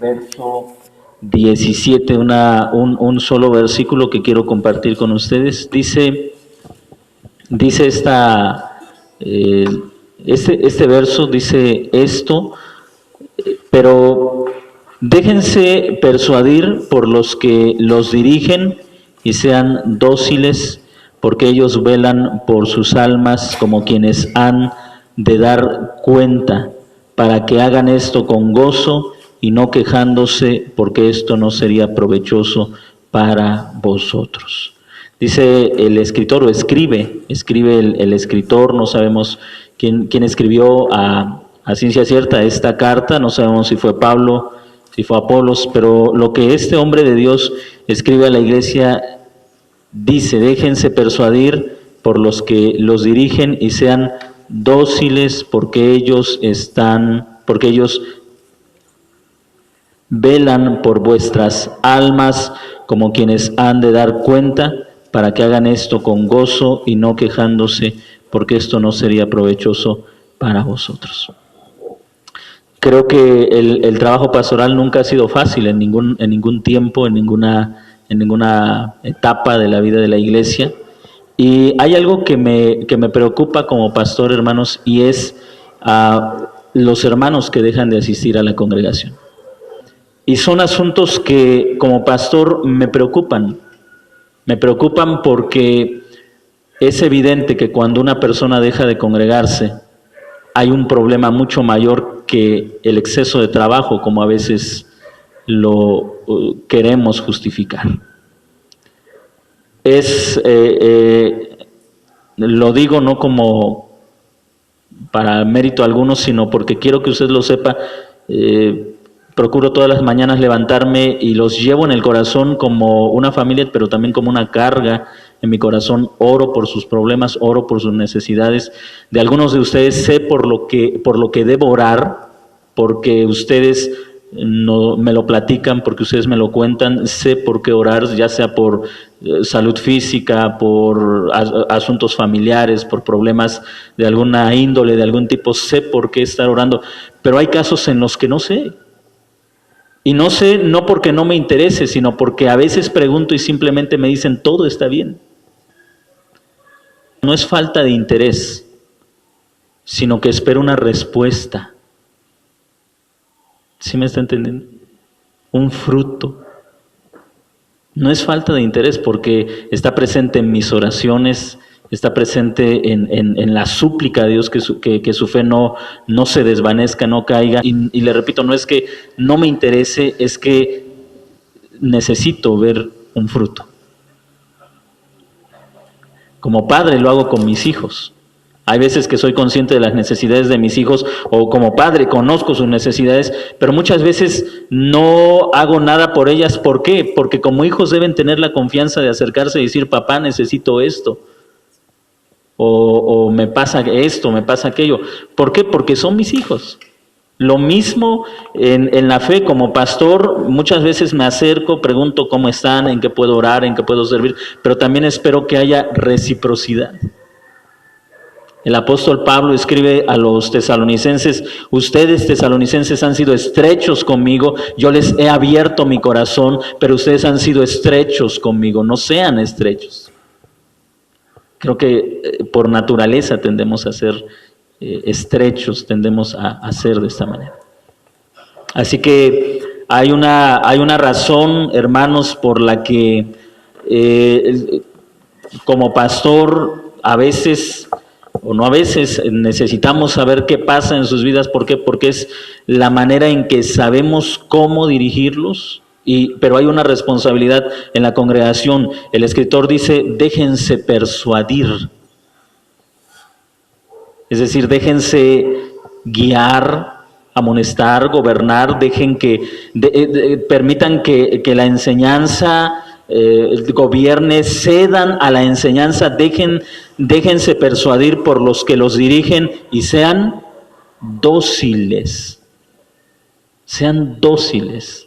verso 17, un solo versículo que quiero compartir con ustedes. Dice este verso dice esto: pero déjense persuadir por los que los dirigen y sean dóciles, porque ellos velan por sus almas como quienes han de dar cuenta, para que hagan esto con gozo y no quejándose, porque esto no sería provechoso para vosotros. Dice el escritor, o escribe el escritor, no sabemos quién escribió a ciencia cierta esta carta, no sabemos si fue Pablo, si fue Apolos, pero lo que este hombre de Dios escribe a la iglesia dice: déjense persuadir por los que los dirigen y sean dóciles, porque ellos velan por vuestras almas como quienes han de dar cuenta, para que hagan esto con gozo y no quejándose, porque esto no sería provechoso para vosotros. Creo que el trabajo pastoral nunca ha sido fácil en ningún tiempo, en ninguna etapa de la vida de la iglesia. Y hay algo que me preocupa como pastor, hermanos, y es los hermanos que dejan de asistir a la congregación. Y son asuntos que como pastor me preocupan porque es evidente que cuando una persona deja de congregarse, hay un problema mucho mayor que el exceso de trabajo, como a veces lo queremos justificar. Lo digo no como para mérito alguno, sino porque quiero que usted lo sepa. Procuro todas las mañanas levantarme y los llevo en el corazón como una familia, pero también como una carga en mi corazón. Oro por sus problemas, oro por sus necesidades. De algunos de ustedes sé por lo que debo orar, porque ustedes no me lo platican, porque ustedes me lo cuentan. Sé por qué orar, ya sea por salud física, por asuntos familiares, por problemas de alguna índole, de algún tipo. Sé por qué estar orando, pero hay casos en los que no sé. Y no sé, no porque no me interese, sino porque a veces pregunto y simplemente me dicen todo está bien. No es falta de interés, sino que espero una respuesta. ¿Sí me está entendiendo? Un fruto. No es falta de interés porque está presente en mis oraciones, está presente en la súplica a Dios, que su fe no se desvanezca, no caiga. Y le repito, no es que no me interese, es que necesito ver un fruto. Como padre lo hago con mis hijos. Hay veces que soy consciente de las necesidades de mis hijos, o como padre conozco sus necesidades, pero muchas veces no hago nada por ellas. ¿Por qué? Porque como hijos deben tener la confianza de acercarse y decir: papá, necesito esto. O me pasa esto, me pasa aquello. ¿Por qué? Porque son mis hijos. Lo mismo en la fe, como pastor, muchas veces me acerco, pregunto cómo están, en qué puedo orar, en qué puedo servir, pero también espero que haya reciprocidad. El apóstol Pablo escribe a los tesalonicenses: ustedes, tesalonicenses, han sido estrechos conmigo, yo les he abierto mi corazón, pero ustedes han sido estrechos conmigo, no sean estrechos. Creo que por naturaleza tendemos a ser estrechos, tendemos a ser de esta manera. Así que hay una razón, hermanos, por la que como pastor a veces, o no a veces, necesitamos saber qué pasa en sus vidas. ¿Por qué? Porque es la manera en que sabemos cómo dirigirlos. Pero hay una responsabilidad en la congregación. El escritor dice: déjense persuadir. Es decir, déjense guiar, amonestar, gobernar, permitan que la enseñanza gobierne, cedan a la enseñanza, déjense persuadir por los que los dirigen y sean dóciles. Sean dóciles.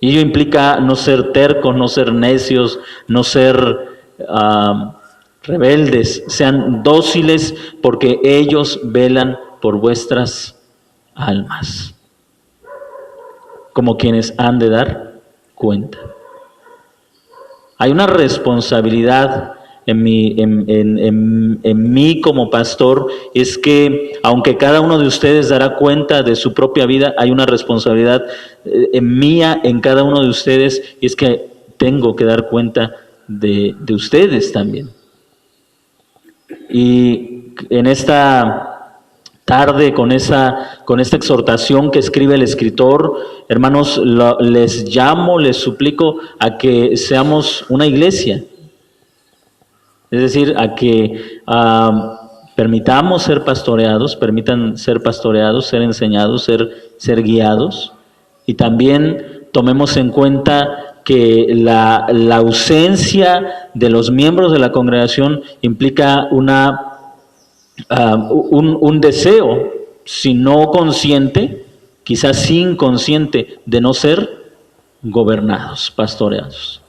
Y ello implica no ser tercos, no ser necios, no ser rebeldes. Sean dóciles, porque ellos velan por vuestras almas. como quienes han de dar cuenta. Hay una responsabilidad en mí como pastor, es que aunque cada uno de ustedes dará cuenta de su propia vida, hay una responsabilidad mía en cada uno de ustedes, y es que tengo que dar cuenta de ustedes también. Y en esta tarde, con esta exhortación que escribe el escritor, hermanos, les llamo, les suplico a que seamos una iglesia. Es decir, a que permitamos ser pastoreados, permitan ser pastoreados, ser enseñados, ser guiados, y también tomemos en cuenta que la ausencia de los miembros de la congregación implica un deseo, si no consciente, quizás sí inconsciente, de no ser gobernados, pastoreados.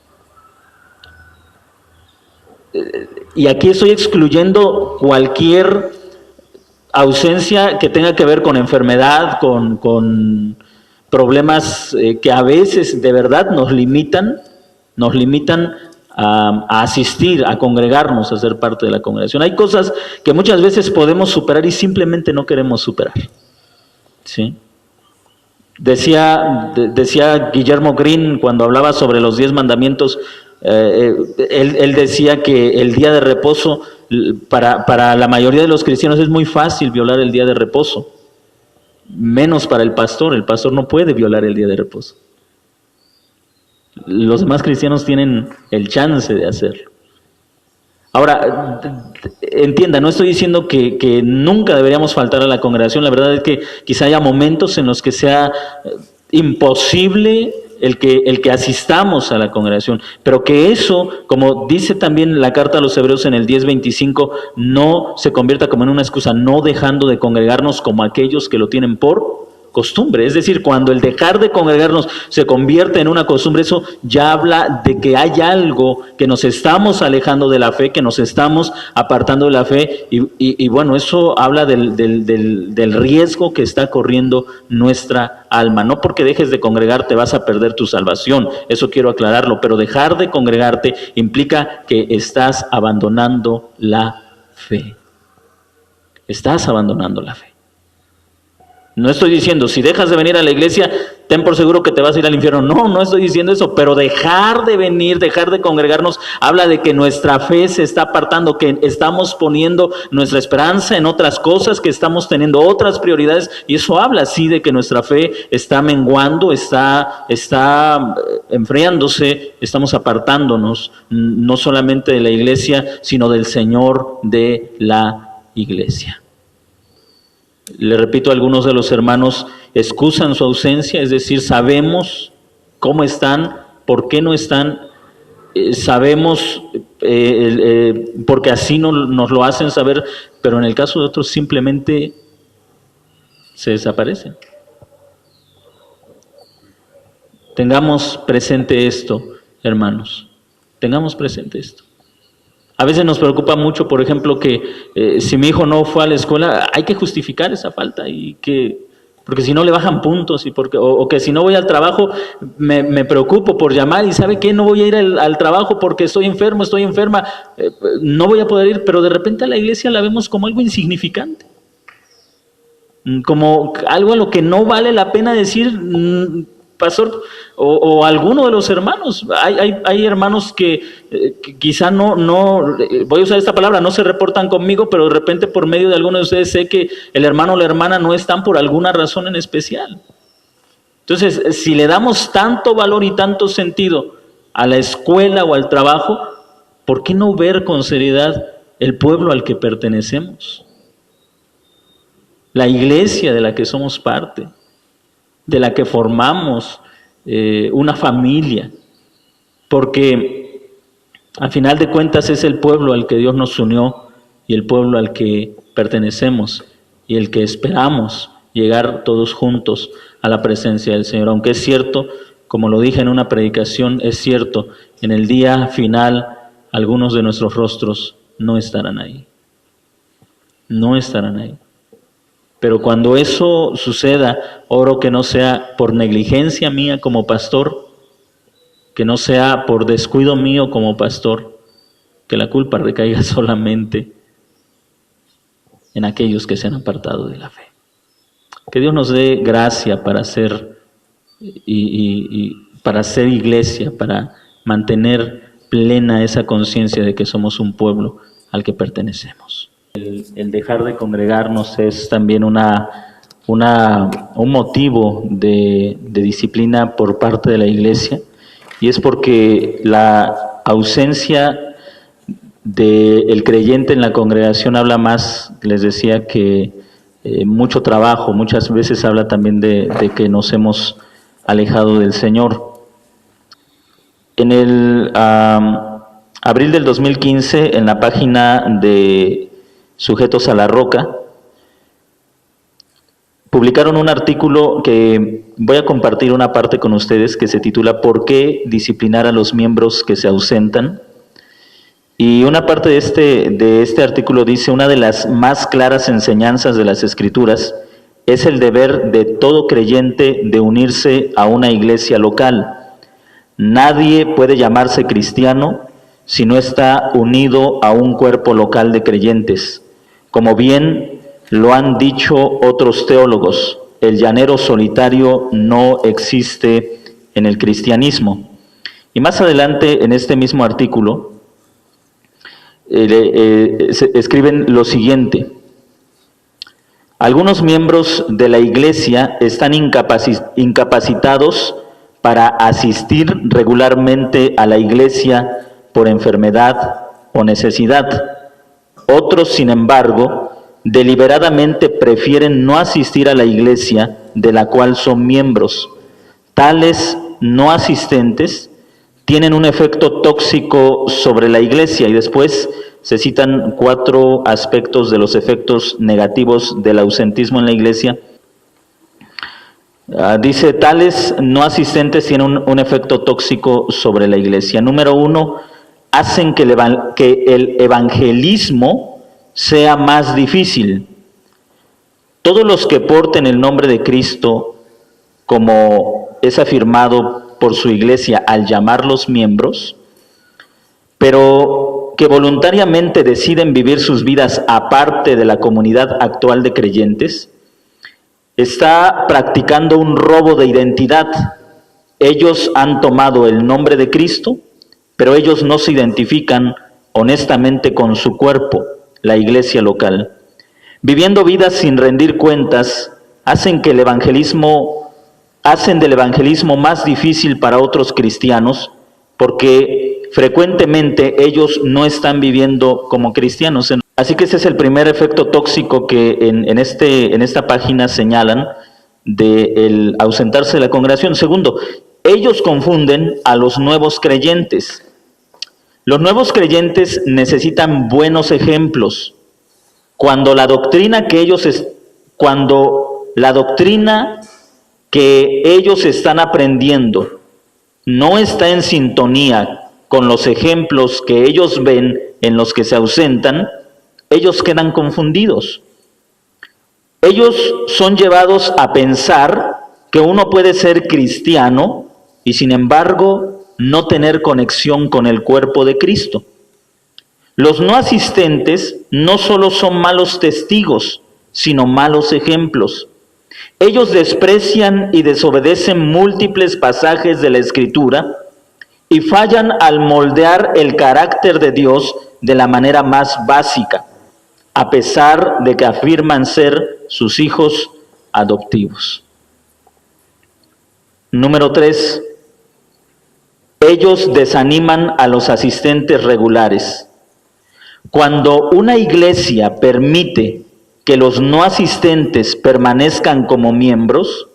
Y aquí estoy excluyendo cualquier ausencia que tenga que ver con enfermedad, con problemas que a veces de verdad nos limitan a asistir, a congregarnos, a ser parte de la congregación. Hay cosas que muchas veces podemos superar y simplemente no queremos superar, ¿sí? Decía Guillermo Green, cuando hablaba sobre los 10 mandamientos, él decía que el día de reposo, para la mayoría de los cristianos es muy fácil violar el día de reposo, menos para el pastor no puede violar el día de reposo. Los demás cristianos tienen el chance de hacerlo. Ahora, entienda, no estoy diciendo que nunca deberíamos faltar a la congregación. La verdad es que quizá haya momentos en los que sea imposible el que asistamos a la congregación, pero que eso, como dice también la carta a los Hebreos en el 10:25, no se convierta como en una excusa, no dejando de congregarnos como aquellos que lo tienen por costumbre. Es decir, cuando el dejar de congregarnos se convierte en una costumbre, eso ya habla de que hay algo, que nos estamos alejando de la fe, que nos estamos apartando de la fe, y bueno, eso habla del riesgo que está corriendo nuestra alma. No porque dejes de congregarte vas a perder tu salvación, eso quiero aclararlo, pero dejar de congregarte implica que estás abandonando la fe. Estás abandonando la fe. No estoy diciendo, si dejas de venir a la iglesia, ten por seguro que te vas a ir al infierno. No estoy diciendo eso, pero dejar de venir, dejar de congregarnos, habla de que nuestra fe se está apartando, que estamos poniendo nuestra esperanza en otras cosas, que estamos teniendo otras prioridades, y eso habla, sí, de que nuestra fe está menguando, está enfriándose, estamos apartándonos, no solamente de la iglesia, sino del Señor de la iglesia. Le repito, algunos de los hermanos excusan su ausencia, es decir, sabemos cómo están, por qué no están, sabemos porque así nos lo hacen saber, pero en el caso de otros simplemente se desaparecen. Tengamos presente esto, hermanos, tengamos presente esto. A veces nos preocupa mucho, por ejemplo, que si mi hijo no fue a la escuela, hay que justificar esa falta, porque si no le bajan puntos, o que si no voy al trabajo, me preocupo por llamar, y ¿sabe qué? No voy a ir al trabajo porque estoy enferma, no voy a poder ir, pero de repente a la iglesia la vemos como algo insignificante, como algo a lo que no vale la pena decir, pastor, o alguno de los hermanos. Hay hermanos que quizá no, voy a usar esta palabra, no se reportan conmigo, pero de repente por medio de alguno de ustedes sé que el hermano o la hermana no están por alguna razón en especial. Entonces, si le damos tanto valor y tanto sentido a la escuela o al trabajo, ¿por qué no ver con seriedad el pueblo al que pertenecemos? La iglesia de la que somos parte, de la que formamos una familia, porque al final de cuentas es el pueblo al que Dios nos unió y el pueblo al que pertenecemos y el que esperamos llegar todos juntos a la presencia del Señor. Aunque es cierto, como lo dije en una predicación, es cierto, en el día final algunos de nuestros rostros no estarán ahí. No estarán ahí. Pero cuando eso suceda, oro que no sea por negligencia mía como pastor, que no sea por descuido mío como pastor, que la culpa recaiga solamente en aquellos que se han apartado de la fe. Que Dios nos dé gracia para ser para ser iglesia, para mantener plena esa conciencia de que somos un pueblo al que pertenecemos. El dejar de congregarnos es también un motivo de disciplina por parte de la iglesia, y es porque la ausencia del creyente en la congregación habla más, les decía, que mucho trabajo. Muchas veces habla también de que nos hemos alejado del Señor. En el abril del 2015, en la página de Sujetos a la Roca, publicaron un artículo que voy a compartir una parte con ustedes, que se titula ¿Por qué disciplinar a los miembros que se ausentan? Y una parte de este artículo dice: una de las más claras enseñanzas de las Escrituras es el deber de todo creyente de unirse a una iglesia local. Nadie puede llamarse cristiano si no está unido a un cuerpo local de creyentes. Como bien lo han dicho otros teólogos, el llanero solitario no existe en el cristianismo. Y más adelante, en este mismo artículo, escriben lo siguiente: algunos miembros de la iglesia están incapacitados para asistir regularmente a la iglesia por enfermedad o necesidad. Otros, sin embargo, deliberadamente prefieren no asistir a la iglesia de la cual son miembros. Tales no asistentes tienen un efecto tóxico sobre la iglesia, y después se citan 4 aspectos de los efectos negativos del ausentismo en la iglesia. Dice: tales no asistentes tienen un efecto tóxico sobre la iglesia. Número 1, hacen que el evangelismo sea más difícil. Todos los que porten el nombre de Cristo, como es afirmado por su iglesia al llamarlos miembros, pero que voluntariamente deciden vivir sus vidas aparte de la comunidad actual de creyentes, está practicando un robo de identidad. Ellos han tomado el nombre de Cristo, pero ellos no se identifican honestamente con su cuerpo, la iglesia local. Viviendo vidas sin rendir cuentas, hacen del evangelismo más difícil para otros cristianos, porque frecuentemente ellos no están viviendo como cristianos. Así que ese es el primer efecto tóxico que en esta página señalan del ausentarse de la congregación. Segundo, ellos confunden a los nuevos creyentes. Los nuevos creyentes necesitan buenos ejemplos. Cuando la doctrina que ellos están aprendiendo no está en sintonía con los ejemplos que ellos ven en los que se ausentan, ellos quedan confundidos. Ellos son llevados a pensar que uno puede ser cristiano y sin embargo no tener conexión con el cuerpo de Cristo. Los no asistentes no solo son malos testigos, sino malos ejemplos. Ellos desprecian y desobedecen múltiples pasajes de la Escritura y fallan al moldear el carácter de Dios de la manera más básica, a pesar de que afirman ser sus hijos adoptivos. Número 3. Ellos desaniman a los asistentes regulares. Cuando una iglesia permite que los no asistentes permanezcan como miembros,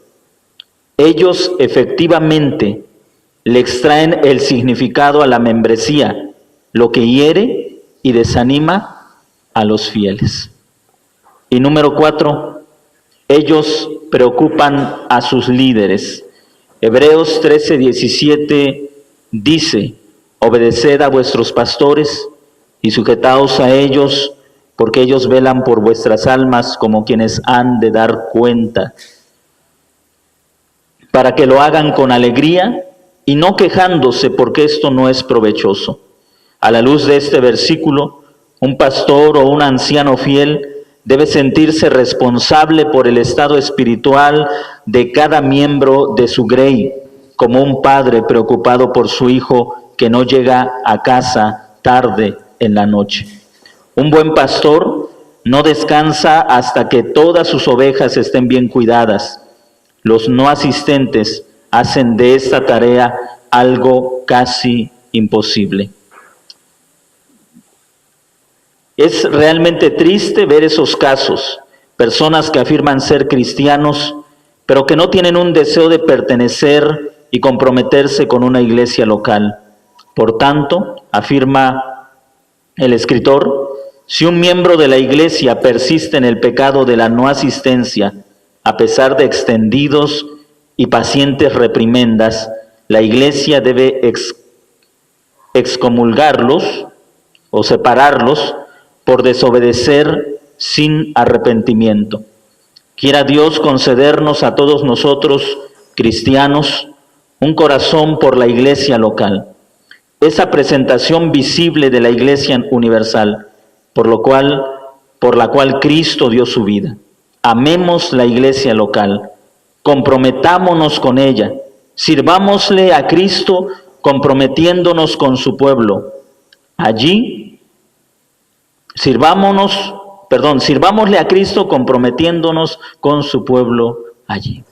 ellos efectivamente le extraen el significado a la membresía, lo que hiere y desanima a los fieles. Y número 4, ellos preocupan a sus líderes. Hebreos 13:17 dice: obedeced a vuestros pastores y sujetaos a ellos, porque ellos velan por vuestras almas como quienes han de dar cuenta, para que lo hagan con alegría y no quejándose, porque esto no es provechoso. A la luz de este versículo, un pastor o un anciano fiel debe sentirse responsable por el estado espiritual de cada miembro de su grey, como un padre preocupado por su hijo que no llega a casa tarde en la noche. Un buen pastor no descansa hasta que todas sus ovejas estén bien cuidadas. Los no asistentes hacen de esta tarea algo casi imposible. Es realmente triste ver esos casos, personas que afirman ser cristianos, pero que no tienen un deseo de pertenecer y comprometerse con una iglesia local. Por tanto, afirma el escritor, si un miembro de la iglesia persiste en el pecado de la no asistencia, a pesar de extendidos y pacientes reprimendas, la iglesia debe excomulgarlos o separarlos por desobedecer sin arrepentimiento. Quiera Dios concedernos a todos nosotros, cristianos, un corazón por la iglesia local, esa presentación visible de la iglesia universal, por la cual Cristo dio su vida. Amemos la iglesia local, comprometámonos con ella, sirvámosle a Cristo comprometiéndonos con su pueblo. Sirvámosle a Cristo comprometiéndonos con su pueblo allí.